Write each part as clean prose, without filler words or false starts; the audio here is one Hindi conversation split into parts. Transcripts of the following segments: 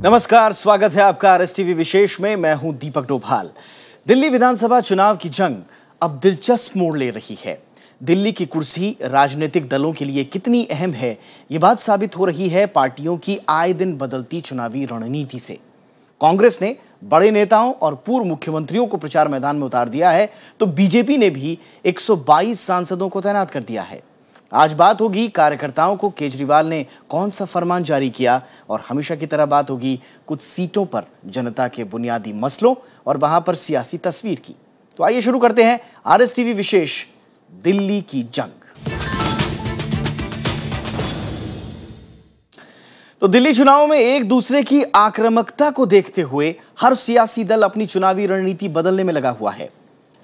नमस्कार, स्वागत है आपका आरएसटीवी विशेष में। मैं हूं दीपक डोभाल। दिल्ली विधानसभा चुनाव की जंग अब दिलचस्प मोड़ ले रही है। दिल्ली की कुर्सी राजनीतिक दलों के लिए कितनी अहम है, ये बात साबित हो रही है पार्टियों की आए दिन बदलती चुनावी रणनीति से। कांग्रेस ने बड़े नेताओं और पूर्व मुख्यमंत्रियों को प्रचार मैदान में उतार दिया है, तो बीजेपी ने भी 122 सांसदों को तैनात कर दिया है। आज बात होगी कार्यकर्ताओं को केजरीवाल ने कौन सा फरमान जारी किया, और हमेशा की तरह बात होगी कुछ सीटों पर जनता के बुनियादी मसलों और वहां पर सियासी तस्वीर की। तो आइए शुरू करते हैं आरएसटीवी विशेष दिल्ली की जंग। तो दिल्ली चुनाव में एक दूसरे की आक्रामकता को देखते हुए हर सियासी दल अपनी चुनावी रणनीति बदलने में लगा हुआ है।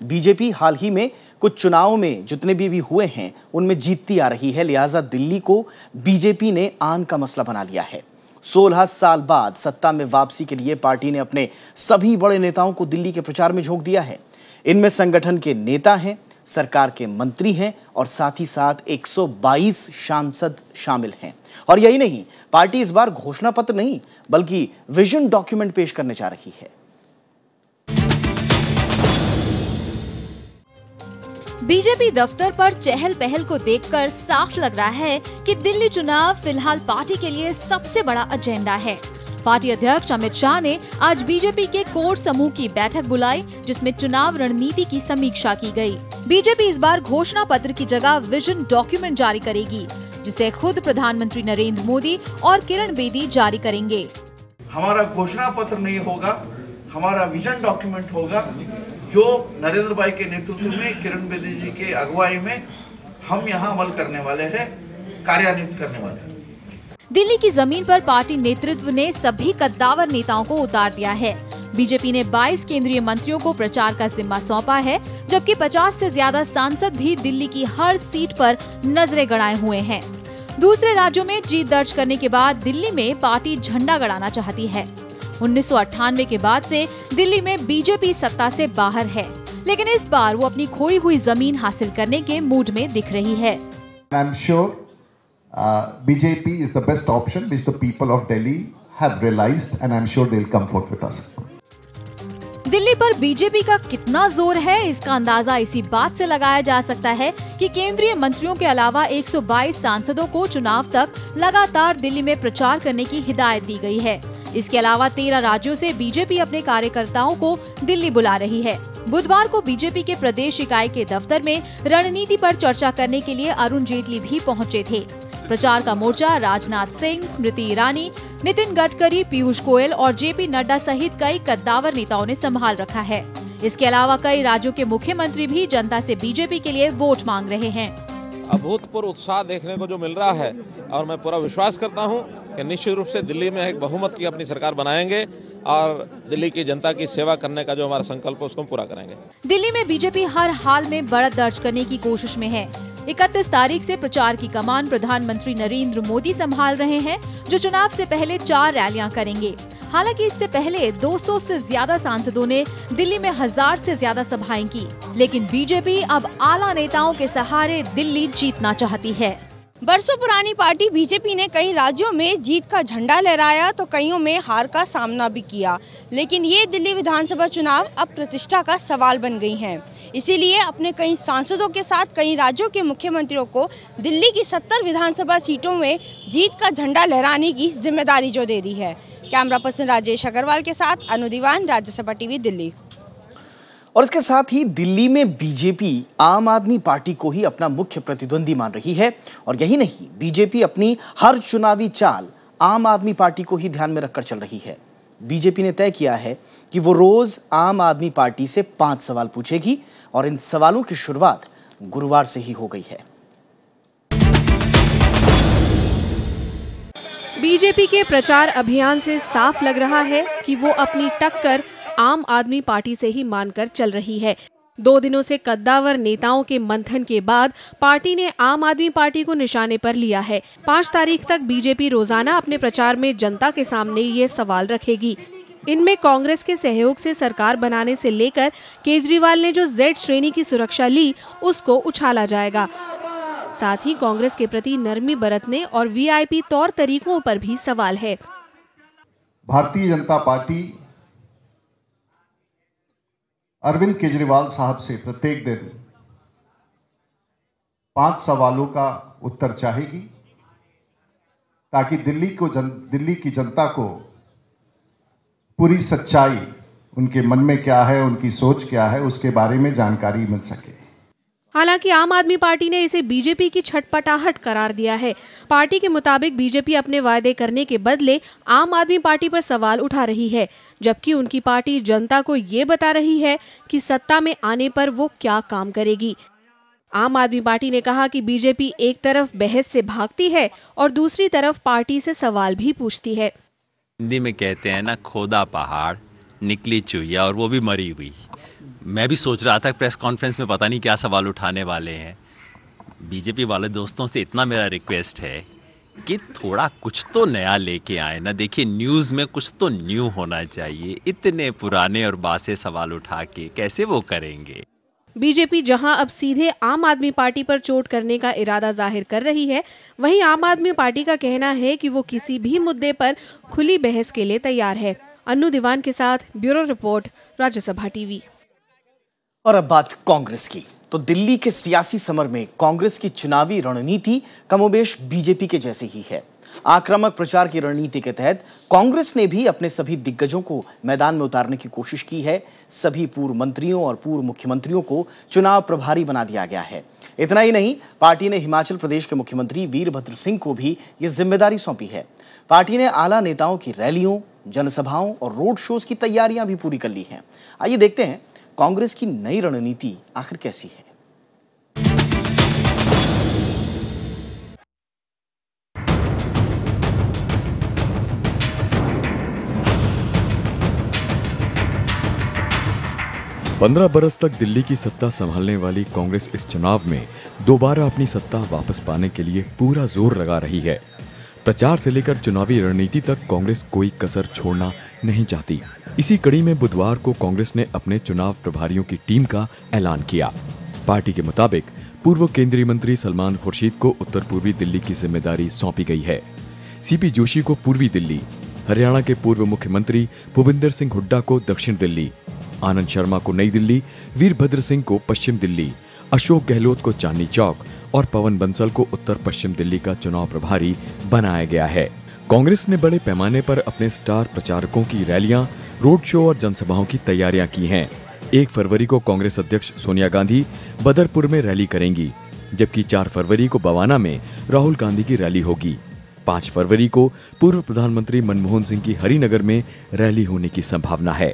बीजेपी हाल ही में कुछ चुनावों में जितने भी हुए हैं उनमें जीतती आ रही है, लिहाजा दिल्ली को बीजेपी ने आन का मसला बना लिया है। 16 साल बाद सत्ता में वापसी के लिए पार्टी ने अपने सभी बड़े नेताओं को दिल्ली के प्रचार में झोंक दिया है। इनमें संगठन के नेता हैं, सरकार के मंत्री हैं और साथ ही साथ 122 सांसद शामिल हैं। और यही नहीं, पार्टी इस बार घोषणा पत्र नहीं बल्कि विजन डॉक्यूमेंट पेश करने जा रही है। बीजेपी दफ्तर पर चहल पहल को देखकर साफ लग रहा है कि दिल्ली चुनाव फिलहाल पार्टी के लिए सबसे बड़ा एजेंडा है। पार्टी अध्यक्ष अमित शाह ने आज बीजेपी के कोर समूह की बैठक बुलाई, जिसमें चुनाव रणनीति की समीक्षा की गई। बीजेपी इस बार घोषणा पत्र की जगह विजन डॉक्यूमेंट जारी करेगी, जिसे खुद प्रधानमंत्री नरेंद्र मोदी और किरण बेदी जारी करेंगे। हमारा घोषणा पत्र नहीं होगा, हमारा विजन डॉक्यूमेंट होगा, जो नरेंद्र भाई के नेतृत्व में, किरण बेदी जी के अगुवाई में हम यहाँ अमल करने वाले हैं, कार्यान्वित करने वाले हैं। दिल्ली की जमीन पर पार्टी नेतृत्व ने सभी कद्दावर नेताओं को उतार दिया है। बीजेपी ने 22 केंद्रीय मंत्रियों को प्रचार का जिम्मा सौंपा है, जबकि 50 से ज्यादा सांसद भी दिल्ली की हर सीट पर नजरें गड़ाए हुए हैं। दूसरे राज्यों में जीत दर्ज करने के बाद दिल्ली में पार्टी झंडा गड़ाना चाहती है। 1998 के बाद से दिल्ली में बीजेपी सत्ता से बाहर है, लेकिन इस बार वो अपनी खोई हुई जमीन हासिल करने के मूड में दिख रही है। I'm sure BJP is the best option which the people of Delhi have realized, and I'm sure they'll come forth with us. Delhi पर बीजेपी का कितना जोर है, इसका अंदाजा इसी बात से लगाया जा सकता है कि केंद्रीय मंत्रियों के अलावा 122 सांसदों को चुनाव तक लगातार दिल्ली में प्रचार करने की हिदायत दी गई है। इसके अलावा 13 राज्यों से बीजेपी अपने कार्यकर्ताओं को दिल्ली बुला रही है। बुधवार को बीजेपी के प्रदेश इकाई के दफ्तर में रणनीति पर चर्चा करने के लिए अरुण जेटली भी पहुंचे थे। प्रचार का मोर्चा राजनाथ सिंह, स्मृति ईरानी, नितिन गडकरी, पीयूष गोयल और जेपी नड्डा सहित कई कद्दावर नेताओं ने संभाल रखा है। इसके अलावा कई राज्यों के मुख्यमंत्री भी जनता से बीजेपी के लिए वोट मांग रहे हैं। अभूतपूर्व उत्साह देखने को जो मिल रहा है, और मैं पूरा विश्वास करता हूं कि निश्चित रूप से दिल्ली में एक बहुमत की अपनी सरकार बनाएंगे और दिल्ली की जनता की सेवा करने का जो हमारा संकल्प है उसको पूरा करेंगे। दिल्ली में बीजेपी हर हाल में बढ़त दर्ज करने की कोशिश में है। 31 तारीख से प्रचार की कमान प्रधानमंत्री नरेंद्र मोदी संभाल रहे हैं, जो चुनाव से पहले 4 रैलियां करेंगे। हालांकि इससे पहले 200 से ज्यादा सांसदों ने दिल्ली में 1000 से ज्यादा सभाएं की, लेकिन बीजेपी अब आला नेताओं के सहारे दिल्ली जीतना चाहती है। बरसों पुरानी पार्टी बीजेपी ने कई राज्यों में जीत का झंडा लहराया तो कईयों में हार का सामना भी किया, लेकिन ये दिल्ली विधानसभा चुनाव अब प्रतिष्ठा का सवाल बन गई हैं। इसीलिए अपने कई सांसदों के साथ कई राज्यों के मुख्यमंत्रियों को दिल्ली की 70 विधानसभा सीटों में जीत का झंडा लहराने की जिम्मेदारी जो दे दी है। कैमरा पर्सन राजेश अग्रवाल के साथ अनु दीवान, राज्यसभा टीवी, दिल्ली। और इसके साथ ही दिल्ली में बीजेपी आम आदमी पार्टी को ही अपना मुख्य प्रतिद्वंदी मान रही है। और यही नहीं, बीजेपी अपनी हर चुनावी चाल आम आदमी पार्टी को ही ध्यान में रखकर चल रही है। बीजेपी ने तय किया है कि वो रोज आम आदमी पार्टी से 5 सवाल पूछेगी, और इन सवालों की शुरुआत गुरुवार से ही हो गई है। बीजेपी के प्रचार अभियान से साफ लग रहा है कि वो अपनी टक्कर आम आदमी पार्टी से ही मानकर चल रही है। 2 दिनों से कद्दावर नेताओं के मंथन के बाद पार्टी ने आम आदमी पार्टी को निशाने पर लिया है। 5 तारीख तक बीजेपी रोजाना अपने प्रचार में जनता के सामने ये सवाल रखेगी। इनमें कांग्रेस के सहयोग से सरकार बनाने से लेकर केजरीवाल ने जो Z श्रेणी की सुरक्षा ली, उसको उछाला जाएगा। साथ ही कांग्रेस के प्रति नरमी बरतने और VIP तौर तरीकों पर भी सवाल है। भारतीय जनता पार्टी अरविंद केजरीवाल साहब से प्रत्येक दिन 5 सवालों का उत्तर चाहेगी, ताकि दिल्ली की जनता को पूरी सच्चाई, उनके मन में क्या है, उनकी सोच क्या है, उसके बारे में जानकारी मिल सके। हालांकि आम आदमी पार्टी ने इसे बीजेपी की छटपटाहट करार दिया है। पार्टी के मुताबिक बीजेपी अपने वायदे करने के बदले आम आदमी पार्टी पर सवाल उठा रही है, जबकि उनकी पार्टी जनता को ये बता रही है कि सत्ता में आने पर वो क्या काम करेगी। आम आदमी पार्टी ने कहा कि बीजेपी एक तरफ बहस से भागती है और दूसरी तरफ पार्टी से सवाल भी पूछती है। हिंदी में कहते हैं ना, खोदा पहाड़ निकली चुहिया, और वो भी मरी हुई। मैं भी सोच रहा था प्रेस कॉन्फ्रेंस में पता नहीं क्या सवाल उठाने वाले हैं। बीजेपी वाले दोस्तों से इतना मेरा रिक्वेस्ट है कि थोड़ा कुछ तो नया लेके आए ना। देखिए, न्यूज़ में कुछ तो न्यू होना चाहिए। इतने पुराने और बासे सवाल उठा के कैसे वो करेंगे। बीजेपी जहां अब सीधे आम आदमी पार्टी पर चोट करने का इरादा जाहिर कर रही है, वहीं आम आदमी पार्टी का कहना है कि वो किसी भी मुद्दे पर खुली बहस के लिए तैयार है। अन्नू दीवान के साथ ब्यूरो रिपोर्ट, राज्यसभा टीवी। और अब बात कांग्रेस की, तो दिल्ली के सियासी समर में कांग्रेस की चुनावी रणनीति कमोबेश बीजेपी के जैसे ही है। आक्रामक प्रचार की रणनीति के तहत कांग्रेस ने भी अपने सभी दिग्गजों को मैदान में उतारने की कोशिश की है। सभी पूर्व मंत्रियों और पूर्व मुख्यमंत्रियों को चुनाव प्रभारी बना दिया गया है। इतना ही नहीं, पार्टी ने हिमाचल प्रदेश के मुख्यमंत्री वीरभद्र सिंह को भी ये जिम्मेदारी सौंपी है। पार्टी ने आला नेताओं की रैलियों, जनसभाओं और रोड शोज की तैयारियां भी पूरी कर ली हैं। आइए देखते हैं कांग्रेस की नई रणनीति आखिर कैसी है। पंद्रह बरस तक दिल्ली की सत्ता संभालने वाली कांग्रेस इस चुनाव में दोबारा अपनी सत्ता वापस पाने के लिए पूरा जोर लगा रही है। प्रचार से लेकर चुनावी रणनीति तक कांग्रेस कोई कसर छोड़ना नहीं चाहती। इसी कड़ी में बुधवार को कांग्रेस ने अपने चुनाव प्रभारियों की टीम का ऐलान किया। पार्टी के मुताबिक पूर्व केंद्रीय मंत्री सलमान खुर्शीद को उत्तर पूर्वी दिल्ली की जिम्मेदारी सौंपी गई है। सीपी जोशी को पूर्वी दिल्ली, हरियाणा के पूर्व मुख्यमंत्री भूपिंदर सिंह हुड्डा को दक्षिण दिल्ली, आनंद शर्मा को नई दिल्ली, वीरभद्र सिंह को पश्चिम दिल्ली, अशोक गहलोत को चांदनी चौक और पवन बंसल को उत्तर पश्चिम दिल्ली का चुनाव प्रभारी बनाया गया है। कांग्रेस ने बड़े पैमाने पर अपने स्टार प्रचारकों की रैलियां, रोड शो और जनसभाओं की तैयारियां की हैं। 1 फरवरी को कांग्रेस अध्यक्ष सोनिया गांधी बदरपुर में रैली करेंगी, जबकि 4 फरवरी को बवाना में राहुल गांधी की रैली होगी। 5 फरवरी को पूर्व प्रधानमंत्री मनमोहन सिंह की हरिनगर में रैली होने की संभावना है।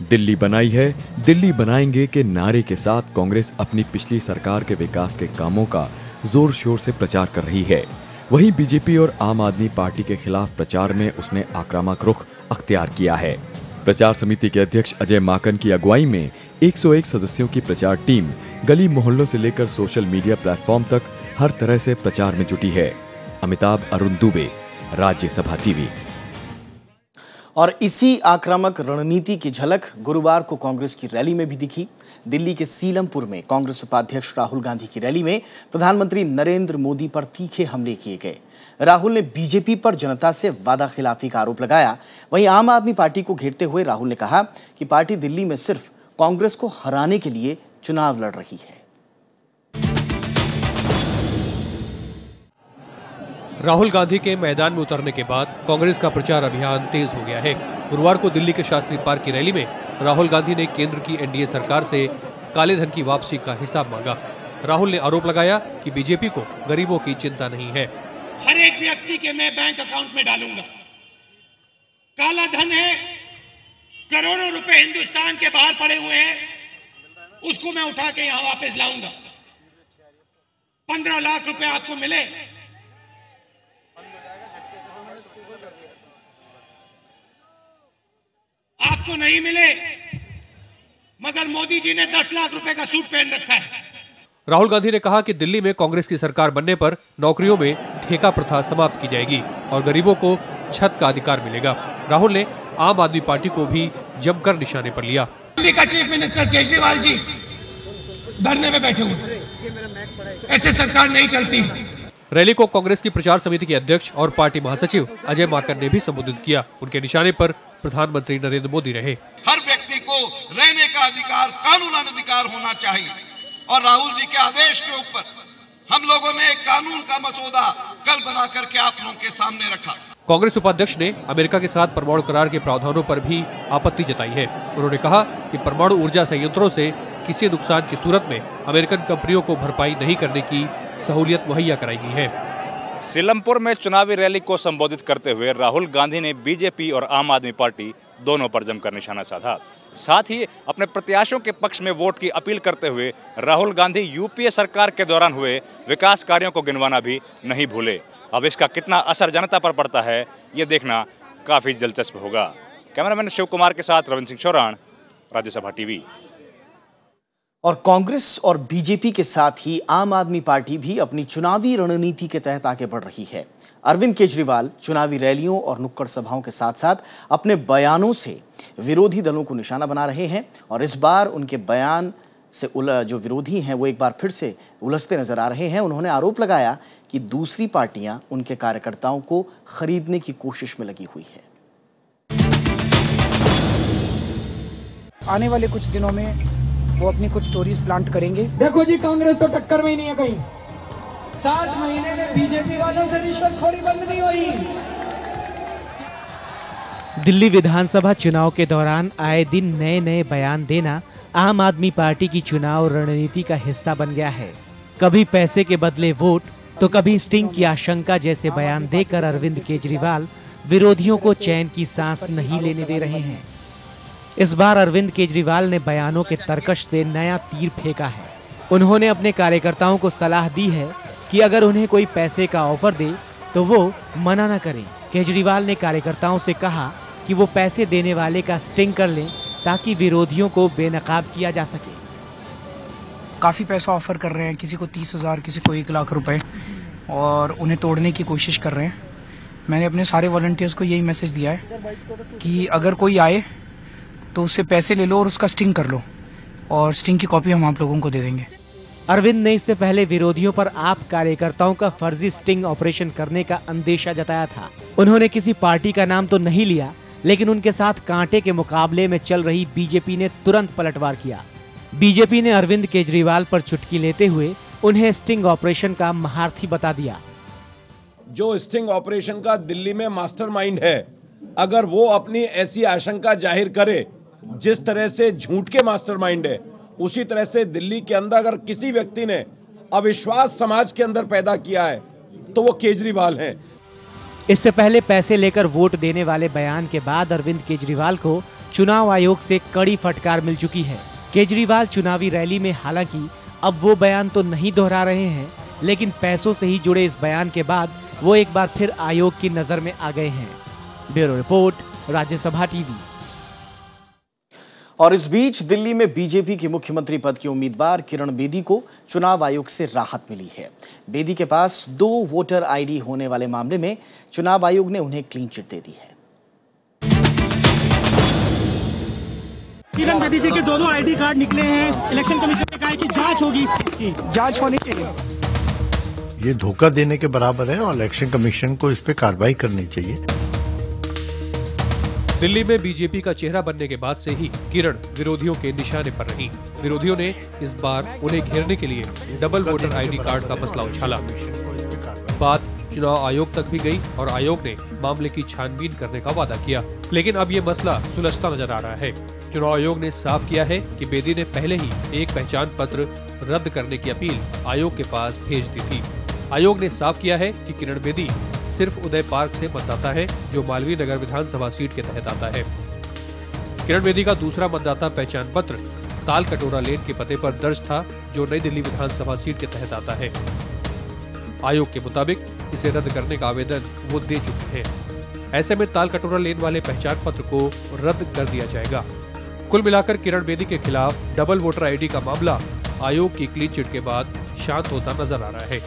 दिल्ली बनाई है, दिल्ली बनाएंगे के नारे के साथ कांग्रेस अपनी पिछली सरकार के विकास के कामों का जोर शोर से प्रचार कर रही है। वहीं बीजेपी और आम आदमी पार्टी के खिलाफ प्रचार में उसने आक्रामक रुख अख्तियार किया है। प्रचार समिति के अध्यक्ष अजय माकन की अगुवाई में 101 सदस्यों की प्रचार टीम गली मोहल्लों से लेकर सोशल मीडिया प्लेटफॉर्म तक हर तरह से प्रचार में जुटी है। अमिताभ अरुण दुबे, राज्यसभा टीवी। और इसी आक्रामक रणनीति की झलक गुरुवार को कांग्रेस की रैली में भी दिखी। दिल्ली के सीलमपुर में कांग्रेस उपाध्यक्ष राहुल गांधी की रैली में प्रधानमंत्री नरेंद्र मोदी पर तीखे हमले किए गए। राहुल ने बीजेपी पर जनता से वादा खिलाफी का आरोप लगाया। वहीं आम आदमी पार्टी को घेरते हुए राहुल ने कहा कि पार्टी दिल्ली में सिर्फ कांग्रेस को हराने के लिए चुनाव लड़ रही है। राहुल गांधी के मैदान में उतरने के बाद कांग्रेस का प्रचार अभियान तेज हो गया है। गुरुवार को दिल्ली के शास्त्री पार्क की रैली में राहुल गांधी ने केंद्र की एनडीए सरकार से काले धन की वापसी का हिसाब मांगा। राहुल ने आरोप लगाया कि बीजेपी को गरीबों की चिंता नहीं है। हर एक व्यक्ति के मैं बैंक अकाउंट में डालूंगा। काला धन है, करोड़ों रुपए हिंदुस्तान के बाहर पड़े हुए हैं, उसको मैं उठा के यहां वापस लाऊंगा। 15 लाख रुपए आपको मिले, आपको नहीं मिले, मगर मोदी जी ने 10 लाख रुपए का सूट पहन रखा है। राहुल गांधी ने कहा कि दिल्ली में कांग्रेस की सरकार बनने पर नौकरियों में ठेका प्रथा समाप्त की जाएगी और गरीबों को छत का अधिकार मिलेगा। राहुल ने आम आदमी पार्टी को भी जमकर निशाने पर लिया। दिल्ली का चीफ मिनिस्टर केजरीवाल जी धरने में बैठे हुए, ऐसे सरकार नहीं चलती। रैली को कांग्रेस की प्रचार समिति के अध्यक्ष और पार्टी महासचिव अजय माकन ने भी संबोधित किया। उनके निशाने पर प्रधानमंत्री नरेंद्र मोदी रहे। हर व्यक्ति को रहने का अधिकार, कानूनन अधिकार होना चाहिए और राहुल जी के आदेश के ऊपर हम लोगों ने एक कानून का मसौदा कल बना करके आप लोगों के सामने रखा। कांग्रेस उपाध्यक्ष ने अमेरिका के साथ परमाणु करार के प्रावधानों पर भी आपत्ति जताई है। उन्होंने कहा कि परमाणु ऊर्जा संयंत्रों से किसी नुकसान की सूरत में अमेरिकन कंपनियों को भरपाई नहीं करने की सहूलियत मुहैया कराई गई है। सीलमपुर में चुनावी रैली को संबोधित करते हुए राहुल गांधी ने बीजेपी और आम आदमी पार्टी दोनों पर जमकर निशाना साधा। साथ ही अपने प्रत्याशियों के पक्ष में वोट की अपील करते हुए राहुल गांधी यूपीए सरकार के दौरान हुए विकास कार्यों को गिनवाना भी नहीं भूले। अब इसका कितना असर जनता पर पड़ता है, ये देखना काफी दिलचस्प होगा। कैमरामैन शिव कुमार के साथ रविंद्र सिंह चौरान, राज्यसभा टीवी। और कांग्रेस और बीजेपी के साथ ही आम आदमी पार्टी भी अपनी चुनावी रणनीति के तहत आगे बढ़ रही है। अरविंद केजरीवाल चुनावी रैलियों और नुक्कड़ सभाओं के साथ साथ अपने बयानों से विरोधी दलों को निशाना बना रहे हैं और इस बार उनके बयान से जो विरोधी हैं वो एक बार फिर से उलझते नजर आ रहे हैं। उन्होंने आरोप लगाया कि दूसरी पार्टियां उनके कार्यकर्ताओं को खरीदने की कोशिश में लगी हुई है। आने वाले कुछ दिनों में वो अपनी कुछ स्टोरीज प्लांट करेंगे। देखो जी, कांग्रेस तो टक्कर में ही नहीं है कहीं। 7 महीने में बीजेपी वालों से रिश्वतखोरी बंद नहीं हुई। दिल्ली विधानसभा चुनाव के दौरान आए दिन नए नए बयान देना आम आदमी पार्टी की चुनाव रणनीति का हिस्सा बन गया है। कभी पैसे के बदले वोट तो कभी स्टिंग की आशंका जैसे बयान देकर अरविंद केजरीवाल विरोधियों को चैन की सांस नहीं लेने दे रहे हैं। इस बार अरविंद केजरीवाल ने बयानों के तरकश से नया तीर फेंका है। उन्होंने अपने कार्यकर्ताओं को सलाह दी है कि अगर उन्हें कोई पैसे का ऑफर दे तो वो मना न करें। केजरीवाल ने कार्यकर्ताओं से कहा कि वो पैसे देने वाले का स्टिंग कर लें ताकि विरोधियों को बेनकाब किया जा सके। काफ़ी पैसा ऑफर कर रहे हैं, किसी को 30,000, किसी को 1 लाख रुपए, और उन्हें तोड़ने की कोशिश कर रहे हैं। मैंने अपने सारे वॉलंटियर्स को यही मैसेज दिया है कि अगर कोई आए तो उससे पैसे ले लो और उसका स्टिंग कर लो, और स्टिंग की कॉपी हम आप लोगों को दे देंगे। अरविंद ने इससे पहले विरोधियों पर आप कार्यकर्ताओं का फर्जी स्टिंग ऑपरेशन करने का अंदेशा जताया था। उन्होंने किसी पार्टी का नाम तो नहीं लिया, लेकिन उनके साथ कांटे के मुकाबले में चल रही बीजेपी ने तुरंत पलटवार किया। बीजेपी ने अरविंद केजरीवाल पर चुटकी लेते हुए उन्हें स्टिंग ऑपरेशन का महारथी बता दिया। जो स्टिंग ऑपरेशन का दिल्ली में मास्टरमाइंड है, अगर वो अपनी ऐसी आशंका जाहिर करे जिस तरह से झूठ के मास्टरमाइंड है, उसी तरह से दिल्ली के अंदर अगर किसी व्यक्ति ने अविश्वास समाज के अंदर पैदा किया है तो वो केजरीवाल हैं। इससे पहले पैसे लेकर वोट देने वाले बयान के बाद अरविंद केजरीवाल को चुनाव आयोग से कड़ी फटकार मिल चुकी है। केजरीवाल चुनावी रैली में हालांकि अब वो बयान तो नहीं दोहरा रहे हैं, लेकिन पैसों से ही जुड़े इस बयान के बाद वो एक बार फिर आयोग की नजर में आ गए हैं। Bureau report, Rajya Sabha TV. और इस बीच दिल्ली में बीजेपी की मुख्यमंत्री पद की उम्मीदवार किरण बेदी को चुनाव आयोग से राहत मिली है। बेदी के पास 2 वोटर आईडी होने वाले मामले में चुनाव आयोग ने उन्हें क्लीन चिट दे दी है। किरण बेदी जी के दोनों आईडी कार्ड निकले हैं। इलेक्शन कमीशन ने कहा है कि जांच होगी, इसकी जांच होनी चाहिए। ये धोखा देने के बराबर है और इलेक्शन कमीशन को इस पे कार्रवाई करनी चाहिए। दिल्ली में बीजेपी का चेहरा बनने के बाद से ही किरण विरोधियों के निशाने पर रही। विरोधियों ने इस बार उन्हें घेरने के लिए डबल वोटर आईडी कार्ड का मसला उछाला। बात चुनाव आयोग तक भी गई और आयोग ने मामले की छानबीन करने का वादा किया, लेकिन अब ये मसला सुलझता नजर आ रहा है। चुनाव आयोग ने साफ किया है कि बेदी ने पहले ही एक पहचान पत्र रद्द करने की अपील आयोग के पास भेज दी थी। आयोग ने साफ किया है कि किरण बेदी सिर्फ उदय पार्क से मतदाता है, जो मालवीय नगर विधानसभा सीट के तहत आता है। किरण बेदी का दूसरा मतदाता पहचान पत्र ताल कटोरा लेन के पते पर दर्ज था, जो नई दिल्ली विधानसभा सीट के तहत आता है। आयोग के मुताबिक इसे रद्द करने का आवेदन वो दे चुके हैं। ऐसे में ताल कटोरा लेन वाले पहचान पत्र को रद्द कर दिया जाएगा। कुल मिलाकर किरण बेदी के खिलाफ डबल वोटर आईडी का मामला आयोग की क्लीन चिट के बाद शांत होता नजर आ रहा है।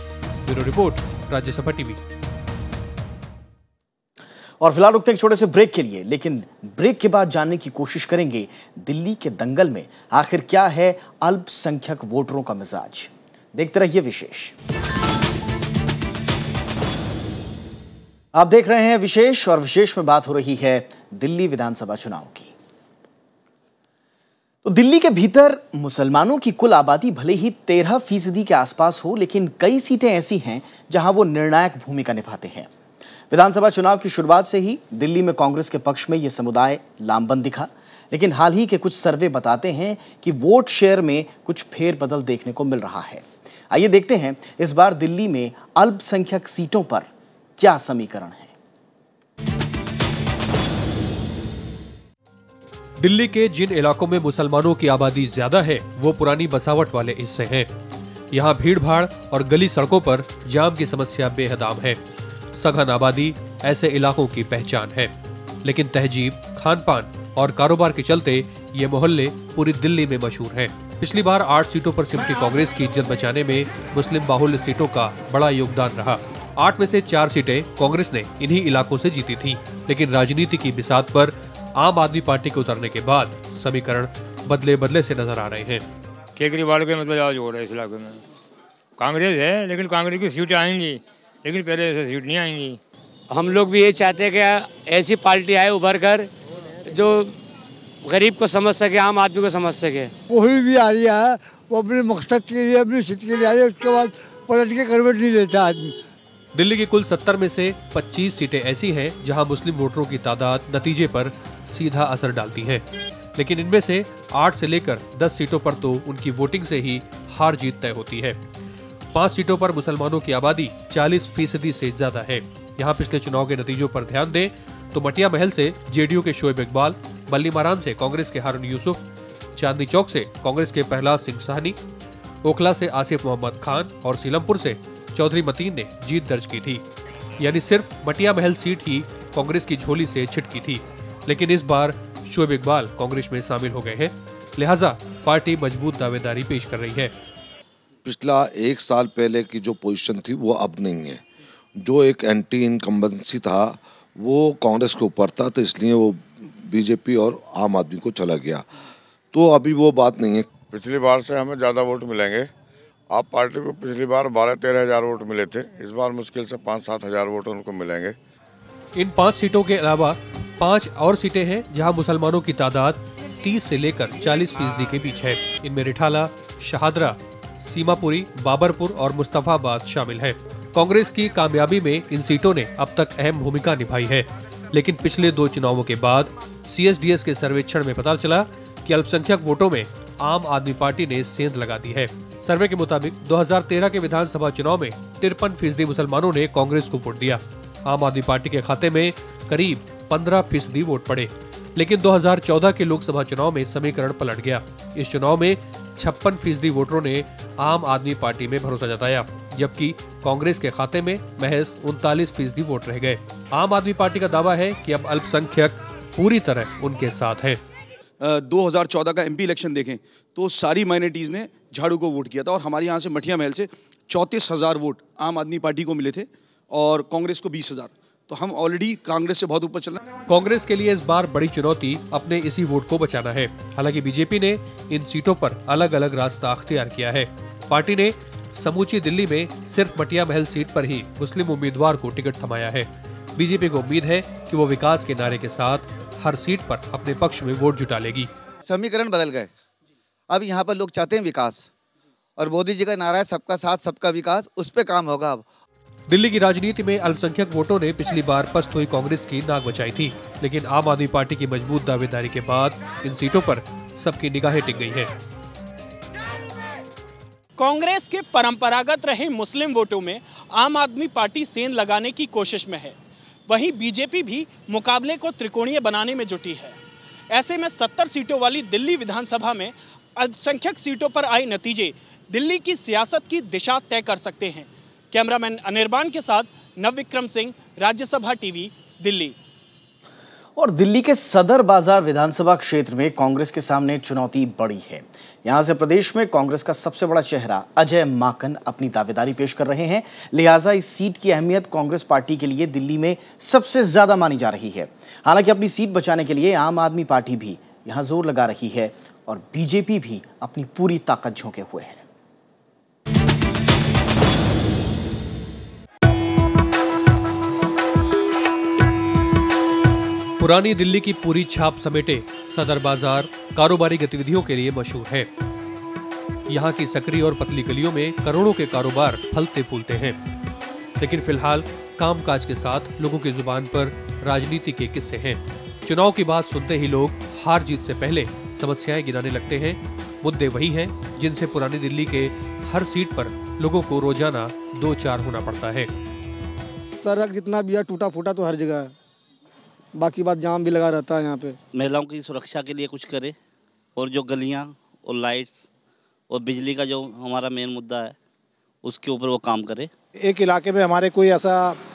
Bureau report, Rajya Sabha TV. और फिलहाल रुकते हैं एक छोटे से ब्रेक के लिए, लेकिन ब्रेक के बाद जानने की कोशिश करेंगे दिल्ली के दंगल में आखिर क्या है अल्पसंख्यक वोटरों का मिजाज। देखते रहिए विशेष। आप देख रहे हैं विशेष, और विशेष में बात हो रही है दिल्ली विधानसभा चुनाव की। तो दिल्ली के भीतर मुसलमानों की कुल आबादी भले ही 13% के आसपास हो, लेकिन कई सीटें ऐसी हैं जहां वो निर्णायक भूमिका निभाते हैं। विधानसभा चुनाव की शुरुआत से ही दिल्ली में कांग्रेस के पक्ष में यह समुदाय लामबंद दिखा, लेकिन हाल ही के कुछ सर्वे बताते हैं कि वोट शेयर में कुछ फेरबदल देखने को मिल रहा है। आइए देखते हैं इस बार दिल्ली में अल्पसंख्यक सीटों पर क्या समीकरण है। दिल्ली के जिन इलाकों में मुसलमानों की आबादी ज्यादा है वो पुरानी बसावट वाले हिस्से हैं। यहाँ भीड़ भाड़ और गली सड़कों पर जाम की समस्या बेहद आम है। सघन आबादी ऐसे इलाकों की पहचान है, लेकिन तहजीब, खान पान और कारोबार के चलते ये मोहल्ले पूरी दिल्ली में मशहूर हैं। पिछली बार 8 सीटों पर सिमटी कांग्रेस की इज्जत बचाने में मुस्लिम बाहुल्य सीटों का बड़ा योगदान रहा। 8 में से 4 सीटें कांग्रेस ने इन्हीं इलाकों से जीती थी, लेकिन राजनीति की बिसात पर आम आदमी पार्टी के उतरने के बाद समीकरण बदले से नजर आ रहे हैं। केजरीवाल के मतलब आज हो रहा है इस इलाके में। कांग्रेस है, लेकिन कांग्रेस की सीटें आएंगी, लेकिन पहले ऐसे सीट नहीं आएंगी। हम लोग भी ये चाहते हैं कि ऐसी पार्टी आए उभर कर जो गरीब को समझ सके, आम आदमी को समझ सके। कोई भी आ रही है वो अपने मकसद के लिए, अपनी सीट के लिए आ रही है, उसके बाद पलट के करवट नहीं लेता आदमी। दिल्ली की कुल 70 में से 25 सीटें ऐसी हैं जहां मुस्लिम वोटरों की तादाद नतीजे पर सीधा असर डालती है, लेकिन इनमें से 8 से लेकर 10 सीटों पर तो उनकी वोटिंग से ही हार जीत तय होती है। 5 सीटों पर मुसलमानों की आबादी 40% से ज्यादा है। यहाँ पिछले चुनाव के नतीजों पर ध्यान दें तो मटिया महल से जेडीयू के शोएब इकबाल, बल्ली मारान से कांग्रेस के हारून यूसुफ, चांदनी चौक से कांग्रेस के प्रहलाद सिंह साहनी, ओखला से आसिफ मोहम्मद खान और सीलमपुर से चौधरी मतीन ने जीत दर्ज की थी। यानी सिर्फ मटिया महल सीट ही कांग्रेस की झोली से छिटकी थी, लेकिन इस बार शोएब इकबाल कांग्रेस में शामिल हो गए हैं, लिहाजा पार्टी मजबूत दावेदारी पेश कर रही है। पिछला 1 साल पहले की जो पोजीशन थी वो अब नहीं है। जो एक एंटी इनकम्बेंसी था वो कांग्रेस के ऊपर था, तो इसलिए वो बीजेपी और आम आदमी को चला गया। तो अभी वो बात नहीं है। पिछली बार से हमें ज़्यादा वोट मिलेंगे। आप पार्टी को पिछली बार 12-13 हज़ार वोट मिले थे, इस बार मुश्किल से 5-7 हज़ार वोट उनको मिलेंगे। इन 5 सीटों के अलावा 5 और सीटें हैं जहां मुसलमानों की तादाद 30 से लेकर 40% के बीच है। इनमें रिठाला, शहादरा, सीमापुरी, बाबरपुर और मुस्तफाबाद शामिल है। कांग्रेस की कामयाबी में इन सीटों ने अब तक अहम भूमिका निभाई है, लेकिन पिछले 2 चुनावों के बाद CSDS के सर्वेक्षण में पता चला कि अल्पसंख्यक वोटों में आम आदमी पार्टी ने सेंध लगा दी है। सर्वे के मुताबिक 2013 के विधानसभा चुनाव में 53% मुसलमानों ने कांग्रेस को वोट दिया। आम आदमी पार्टी के खाते में करीब 15% वोट पड़े, लेकिन 2014 के लोकसभा चुनाव में समीकरण पलट गया। इस चुनाव में 56% वोटरों ने आम आदमी पार्टी में भरोसा जताया, जबकि कांग्रेस के खाते में महज 39% वोट रह गए। आम आदमी पार्टी का दावा है कि अब अल्पसंख्यक पूरी तरह उनके साथ है। 2014 का MP इलेक्शन देखें तो सारी माइनॉरिटीज़ ने झाड़ू को वोट किया था, और हमारे यहाँ से मठिया महल से 34,000 वोट आम आदमी पार्टी को मिले थे और कांग्रेस को 20,000। तो हम ऑलरेडी कांग्रेस से बहुत ऊपर चल रहे हैं। कांग्रेस के लिए इस बार बड़ी चुनौती अपने इसी वोट को बचाना है। हालांकि बीजेपी ने इन सीटों पर अलग अलग रास्ता अख्तियार किया है। पार्टी ने समूची दिल्ली में सिर्फ मटिया महल सीट पर ही मुस्लिम उम्मीदवार को टिकट थमाया है। बीजेपी को उम्मीद है कि वो विकास के नारे के साथ हर सीट पर अपने पक्ष में वोट जुटा लेगी। समीकरण बदल गए, अब यहाँ पर लोग चाहते हैं विकास, और मोदी जी का नारा है सबका साथ सबका विकास, उस पर काम होगा। अब दिल्ली की राजनीति में अल्पसंख्यक वोटों ने पिछली बार पस्त हुई कांग्रेस की नाक बचाई थी, लेकिन आम आदमी पार्टी की मजबूत दावेदारी के बाद इन सीटों पर सबकी निगाहें टिक गई हैं। कांग्रेस के परंपरागत रहे मुस्लिम वोटों में आम आदमी पार्टी सेंध लगाने की कोशिश में है, वहीं बीजेपी भी मुकाबले को त्रिकोणीय बनाने में जुटी है। ऐसे में 70 सीटों वाली दिल्ली विधानसभा में अल्पसंख्यक सीटों पर आए नतीजे दिल्ली की सियासत की दिशा तय कर सकते हैं। कैमरामैन अनिर्बान के साथ नवविक्रम सिंह, राज्यसभा टीवी, दिल्ली। और दिल्ली के सदर बाजार विधानसभा क्षेत्र में कांग्रेस के सामने चुनौती बड़ी है। यहां से प्रदेश में कांग्रेस का सबसे बड़ा चेहरा अजय माकन अपनी दावेदारी पेश कर रहे हैं, लिहाजा इस सीट की अहमियत कांग्रेस पार्टी के लिए दिल्ली में सबसे ज्यादा मानी जा रही है। हालांकि अपनी सीट बचाने के लिए आम आदमी पार्टी भी यहां जोर लगा रही है और बीजेपी भी अपनी पूरी ताकत झोंके हुए है। पुरानी दिल्ली की पूरी छाप समेटे सदर बाजार कारोबारी गतिविधियों के लिए मशहूर है। यहाँ की सकरी और पतली गलियों में करोड़ों के कारोबार फलते फूलते हैं। लेकिन फिलहाल कामकाज के साथ लोगों की जुबान पर राजनीति के किस्से हैं। चुनाव की बात सुनते ही लोग हार जीत से पहले समस्याएं गिनाने लगते हैं। मुद्दे वही हैं जिनसे पुरानी दिल्ली के हर सीट पर लोगों को रोजाना 2-4 होना पड़ता है। सड़क जितना भी है टूटा फूटा तो हर जगह है, बाकी बात जाम भी लगा रहता है यहाँ पे। महिलाओं की सुरक्षा के लिए कुछ करे और जो गलियाँ और लाइट्स और बिजली का जो हमारा मेन मुद्दा है उसके ऊपर वो काम करे। एक इलाके में हमारे कोई ऐसा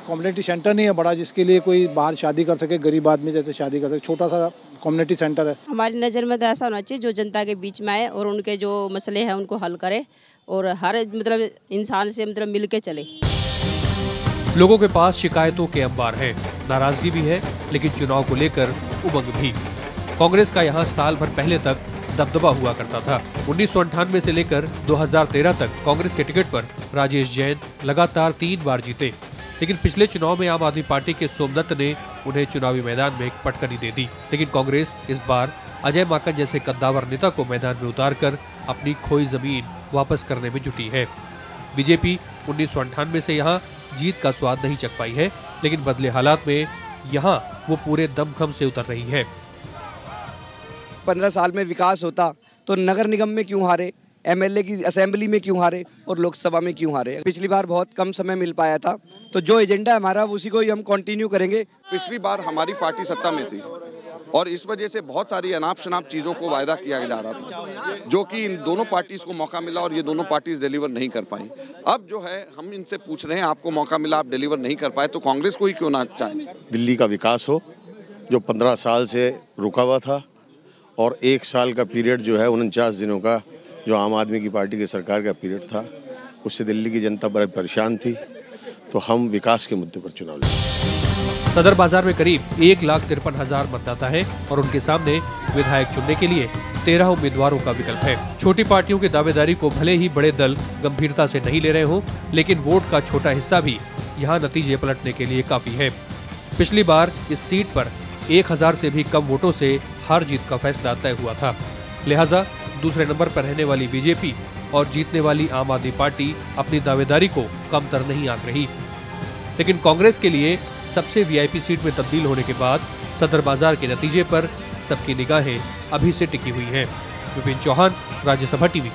कम्युनिटी सेंटर नहीं है बड़ा जिसके लिए कोई बाहर शादी कर सके, गरीब आदमी जैसे शादी कर सके। छोटा सा कम्युनिटी सेंटर है। हमारी नज़र में तो ऐसा होना चाहिए जो जनता के बीच में आए और उनके जो मसले हैं उनको हल करे और हर मतलब इंसान से मतलब मिल के चले। लोगों के पास शिकायतों के अंबार हैं, नाराजगी भी है, लेकिन चुनाव को लेकर उमंग भी। कांग्रेस का यहाँ साल भर पहले तक दबदबा हुआ करता था। 1998 से लेकर 2013 तक कांग्रेस के टिकट पर राजेश जैन लगातार 3 बार जीते, लेकिन पिछले चुनाव में आम आदमी पार्टी के सोमदत्त ने उन्हें चुनावी मैदान में एक पटकनी दे दी। लेकिन कांग्रेस इस बार अजय माकन जैसे कद्दावर नेता को मैदान में उतारकर अपनी खोई जमीन वापस करने में जुटी है। बीजेपी 1998 से यहाँ जीत का स्वाद नहीं चख पाई है, लेकिन बदले हालात में यहाँ वो पूरे दमखम से उतर रही है। 15 साल में विकास होता तो नगर निगम में क्यों हारे, एमएलए की असेंबली में क्यों हारे और लोकसभा में क्यों हारे। पिछली बार बहुत कम समय मिल पाया था, तो जो एजेंडा है हमारा उसी को ही हम कंटिन्यू करेंगे। पिछली बार हमारी पार्टी सत्ता में थी और इस वजह से बहुत सारी अनाप शनाप चीज़ों को वायदा किया जा रहा था, जो कि इन दोनों पार्टीज को मौका मिला और ये दोनों पार्टीज डिलीवर नहीं कर पाई। अब जो है हम इनसे पूछ रहे हैं, आपको मौका मिला, आप डिलीवर नहीं कर पाए, तो कांग्रेस को ही क्यों ना चाहें। दिल्ली का विकास हो जो 15 साल से रुका हुआ था, और 1 साल का पीरियड जो है 49 दिनों का जो आम आदमी की पार्टी की सरकार का पीरियड था, उससे दिल्ली की जनता बड़ी परेशान थी। तो हम विकास के मुद्दे पर चुनाव लड़ेंगे। सदर बाजार में करीब 1,53,000 मतदाता है और उनके सामने विधायक चुनने के लिए 13 उम्मीदवारों का विकल्प है। छोटी पार्टियों की दावेदारी को भले ही बड़े दल गंभीरता से नहीं ले रहे हों, लेकिन वोट का छोटा हिस्सा भी यहाँ नतीजे पलटने के लिए काफी है। पिछली बार इस सीट पर 1000 से भी कम वोटों से हार जीत का फैसला तय हुआ था। लिहाजा दूसरे नंबर पर रहने वाली बीजेपी और जीतने वाली आम आदमी पार्टी अपनी दावेदारी को कमतर नहीं आंक रही। लेकिन कांग्रेस के लिए सबसे वीआईपी सीट में तब्दील होने के बाद सदर बाजार के नतीजे पर सबकी निगाहें अभी से टिकी हुई हैं। विपिन चौहान, राज्यसभा टीवी।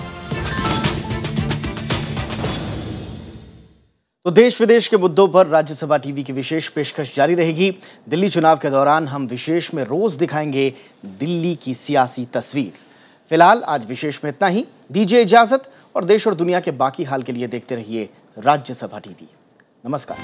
तो देश विदेश के मुद्दों पर राज्यसभा टीवी की विशेष पेशकश जारी रहेगी। दिल्ली चुनाव के दौरान हम विशेष में रोज दिखाएंगे दिल्ली की सियासी तस्वीर। फिलहाल आज विशेष में इतना ही। दीजिए इजाजत और देश और दुनिया के बाकी हाल के लिए देखते रहिए राज्यसभा टीवी। नमस्कार।